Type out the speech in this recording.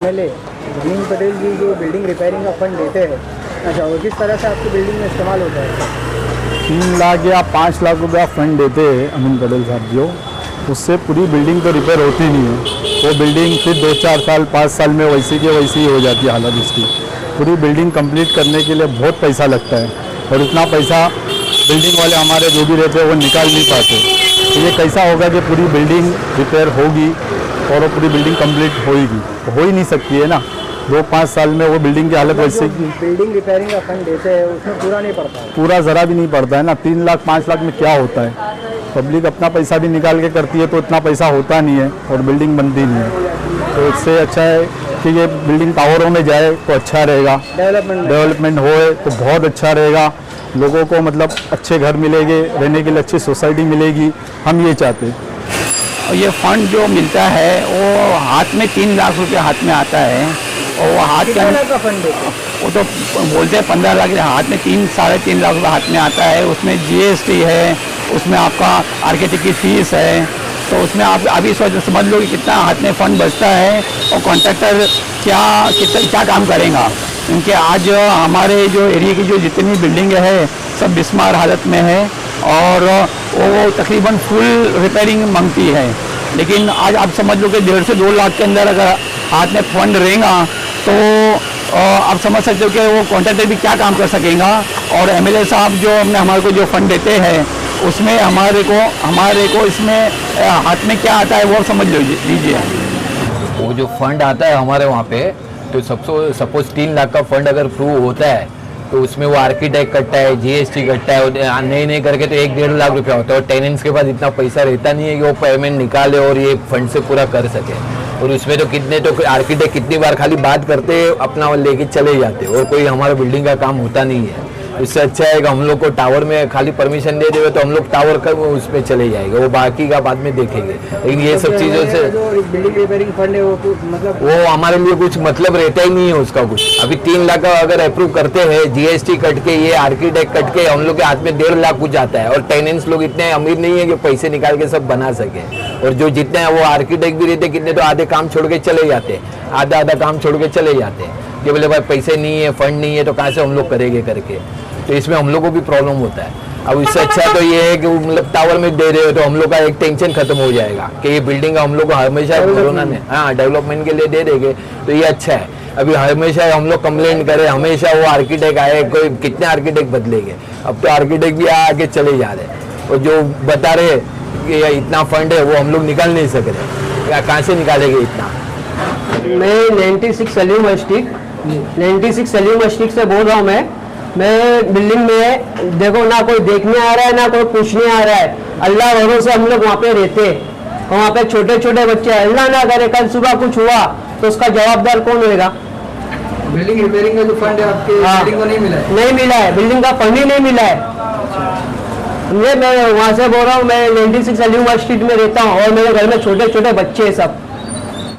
पहले भीम पटेल जी जो building repairing का फंड देते हैं, अच्छा वो किस तरह से आपकी बिल्डिंग में इस्तेमाल होता है? 3 लाख या 5 लाख रुपया फंड देते हैं अमीन पटेल साहब जो, उससे पूरी बिल्डिंग तो रिपेयर होती नहीं है। वो बिल्डिंग फिर 2-4 साल 5 साल में वैसी के वैसी ही हो जाती है हालत उसकी। पूरी बिल्डिंग कंप्लीट करने के लिए बहुत पैसा लगता है और इतना पैसा बिल्डिंग वाले हमारे जो भी रहते हैं वो निकाल नहीं पाते। तो ये कैसा होगा कि पूरी बिल्डिंग रिपेयर होगी और वो पूरी बिल्डिंग कंप्लीट होएगी? हो ही नहीं सकती है ना। 2-5 साल में वो बिल्डिंग की हालत वैसे की। बिल्डिंग रिपेयरिंग का फंड देते हैं उसमें पूरा नहीं पड़ता है। पूरा ज़रा भी नहीं पड़ता है ना। 3 लाख 5 लाख में क्या होता है? पब्लिक अपना पैसा भी निकाल के करती है तो इतना पैसा होता नहीं है और बिल्डिंग बनती नहीं है। तो इससे अच्छा है कि ये बिल्डिंग टावरों में जाए तो अच्छा रहेगा। डेवलपमेंट होए तो बहुत अच्छा रहेगा। लोगों को मतलब अच्छे घर मिलेंगे, रहने के लिए अच्छी सोसाइटी मिलेगी। हम ये चाहते हैं। और ये फंड जो मिलता है वो हाथ में 3 लाख रुपए हाथ में आता है और वो हाथ का फंड वो तो बोलते हैं 15 लाख, हाथ में 3-3.5 लाख रुपए हाथ में आता है। उसमें GST है, उसमें आपका आर्किटेक्ट की फीस है, तो उसमें आप अभी समझ लो कि कितना हाथ में फंड बचता है और कॉन्ट्रैक्टर क्या काम करेगा। क्योंकि आज हमारे जो एरिया की जो जितनी बिल्डिंग है सब बिस्मार हालत में है और वो तकरीबन फुल रिपेयरिंग मांगती है। लेकिन आज आप समझ लो कि 1.5 से 2 लाख के अंदर अगर हाथ में फंड रहेगा तो आप समझ सकते हो कि वो कॉन्ट्रैक्टर भी क्या काम कर सकेगा। और MLA साहब जो हमने हमारे को जो फंड देते हैं उसमें हमारे को इसमें हाथ में क्या आता है वो समझ लीजिए। वो जो फंड आता है हमारे वहाँ पे, तो सपोज 3 लाख का फंड अगर अप्रूव होता है तो उसमें वो आर्किटेक्ट कटता है, GST कटता है, नहीं करके तो 1-1.5 लाख रुपया होता है। और टेनेंट्स के पास इतना पैसा रहता नहीं है कि वो पेमेंट निकाले और ये फंड से पूरा कर सके। और उसमें तो आर्किटेक्ट कितनी बार खाली बात करते अपना लेके चले जाते और कोई हमारा बिल्डिंग का काम होता नहीं है। इससे अच्छा है कि हम लोग को टावर में खाली परमिशन दे देवे तो हम लोग टावर कर उस पर चले जाएंगे, वो बाकी का बाद में देखेंगे। लेकिन ये सब चीज़ों से बिल्डिंग रिपेयरिंग फंड है वो हमारे लिए कुछ मतलब रहता ही नहीं है उसका कुछ। अभी 3 लाख का अगर अप्रूव करते हैं, GST कट के, ये आर्किटेक्ट कट के, हम लोग के हाथ में 1.5 लाख कुछ आता है। और टेनेंट्स लोग इतने अमीर नहीं है कि पैसे निकाल के सब बना सके। और जो जितने वो आर्किटेक्ट भी रहते कितने तो आधे काम छोड़ के चले जाते, आधा काम छोड़ के चले जाते कि बोले भाई पैसे नहीं है, फंड नहीं है तो कहाँ से हम लोग करेंगे करके। तो इसमें हम लोग को भी प्रॉब्लम होता है। अब इससे अच्छा तो ये है कि मतलब टावर में दे रहे हो तो हम लोग का एक टेंशन खत्म हो जाएगा कि ये बिल्डिंग हम लोग को हमेशा कोरोना ने डेवलपमेंट के लिए दे देंगे तो ये अच्छा है। अभी हमेशा हम लोग कंप्लेंट करें, हमेशा वो आर्किटेक्ट आए, कोई कितने आर्किटेक्ट बदलेंगे। अब तो आर्किटेक्ट भी आके चले जा रहे और जो बता रहे कि इतना फंड है वो हम लोग निकाल नहीं सक रहे। कहाँ से निकालेंगे इतना? मैं 96 सलीम स्ट्रीट से बोल रहा हूँ। मैं बिल्डिंग में देखो ना कोई देखने आ रहा है ना कोई पूछने आ रहा है। अल्लाह भरोसे हम लोग वहाँ पे रहते हैं। वहाँ पे छोटे छोटे बच्चे, अल्लाह ना करे कल सुबह कुछ हुआ तो उसका जवाबदार कौन होगा? बिल्डिंग रिपेयरिंग का जो फंड है आपके बिल्डिंग को नहीं मिला है? नहीं मिला है, बिल्डिंग का फंड ही नहीं मिला है। मैं वहाँ से बोल रहा हूँ, मैं 96 सलीम स्ट्रीट में रहता हूँ और मेरे घर में छोटे छोटे बच्चे हैं सब।